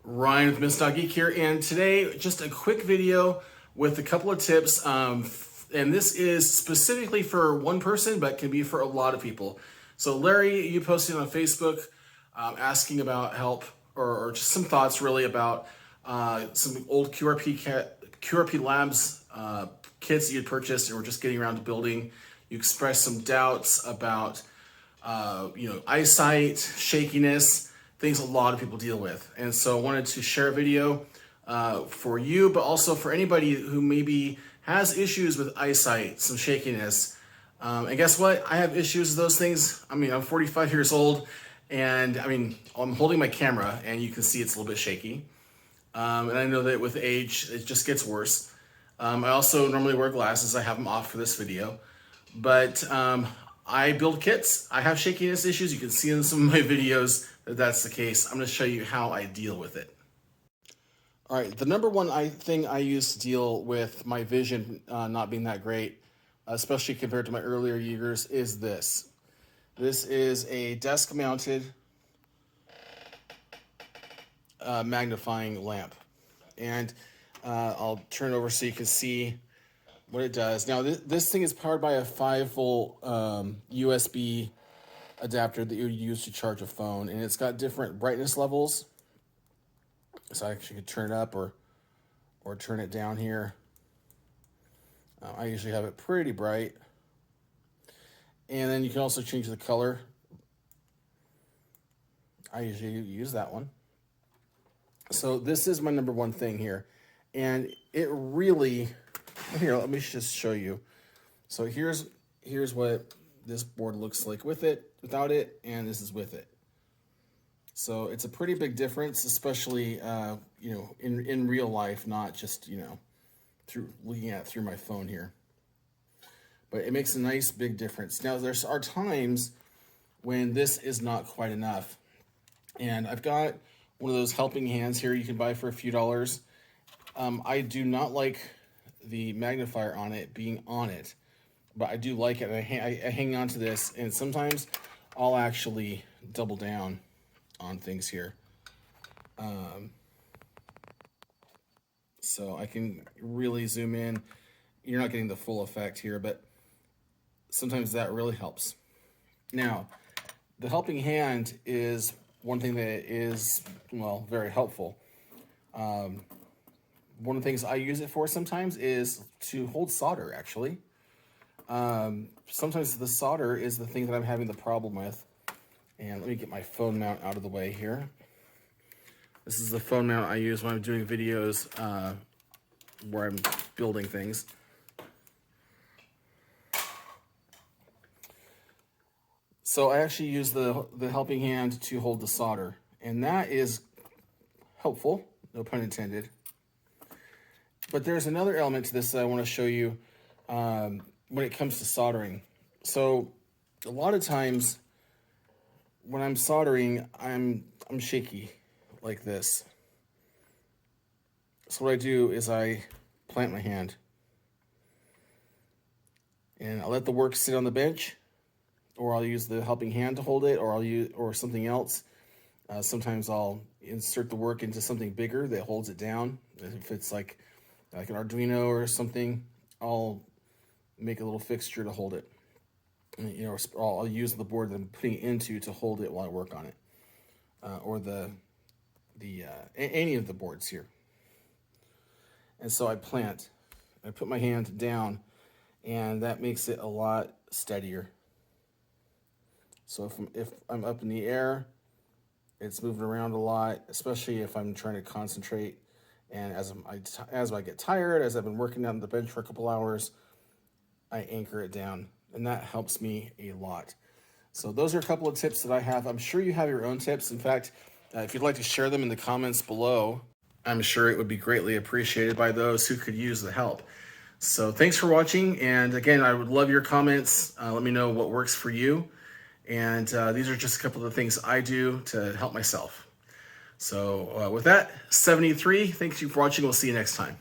Ryan with Miss Geek here, and today just a quick video with a couple of tips. And this is specifically for one person, but can be for a lot of people. So Larry, you posted on Facebook asking about help or just some thoughts really about some old QRP Labs kits that you'd purchased and were just getting around to building. You expressed some doubts about eyesight, shakiness, things a lot of people deal with. And so I wanted to share a video for you, but also for anybody who maybe has issues with eyesight, some shakiness. And guess what? I have issues with those things. I mean, I'm 45 years old, and I mean, I'm holding my camera and you can see it's a little bit shaky. And I know that with age, it just gets worse. I also normally wear glasses. I have them off for this video, but I build kits. I have shakiness issues. You can see in some of my videos that that's the case. I'm going to show you how I deal with it. All right, the number one thing I use to deal with my vision not being that great, especially compared to my earlier years, is this. This is a desk-mounted magnifying lamp. And I'll turn it over so you can see what it does. Now, this thing is powered by a 5-volt USB adapter that you would use to charge a phone, and it's got different brightness levels. So I actually could turn it up or turn it down here. I usually have it pretty bright. And then you can also change the color. I usually use that one. So this is my number one thing here. And it really, here, let me just show you. So here's what this board looks like with it, without it, and this is with it. So it's a pretty big difference, especially in real life, not just through looking at it through my phone here. But it makes a nice big difference. Now there are times when this is not quite enough, and I've got one of those helping hands here you can buy for a few dollars. I do not like the magnifier on it being on it, but I do like it. I hang on to this, and sometimes I'll actually double down on things here. So I can really zoom in. You're not getting the full effect here, but sometimes that really helps. Now, the helping hand is one thing that is, well, very helpful. One of the things I use it for sometimes is to hold solder, actually. Sometimes the solder is the thing that I'm having the problem with. And let me get my phone mount out of the way here. This is the phone mount I use when I'm doing videos where I'm building things. So I actually use the helping hand to hold the solder, and that is helpful, no pun intended. But there's another element to this that I want to show you when it comes to soldering. So a lot of times when I'm soldering, I'm shaky like this. So what I do is I plant my hand and I let the work sit on the bench, or I'll use the helping hand to hold it, or I'll use something else. Sometimes I'll insert the work into something bigger that holds it down. If it's like an Arduino or something, I'll make a little fixture to hold it. Or I'll use the board that I'm putting it into to hold it while I work on it, or any of the boards here. And so I plant. I put my hand down, and that makes it a lot steadier. So if I'm up in the air, it's moving around a lot, especially if I'm trying to concentrate. And as I get tired, as I've been working on the bench for a couple hours, I anchor it down, and that helps me a lot. So those are a couple of tips that I have. I'm sure you have your own tips. In fact, if you'd like to share them in the comments below, I'm sure it would be greatly appreciated by those who could use the help. So thanks for watching, and again, I would love your comments. Let me know what works for you. And these are just a couple of the things I do to help myself. So with that, 73, thanks you for watching. We'll see you next time.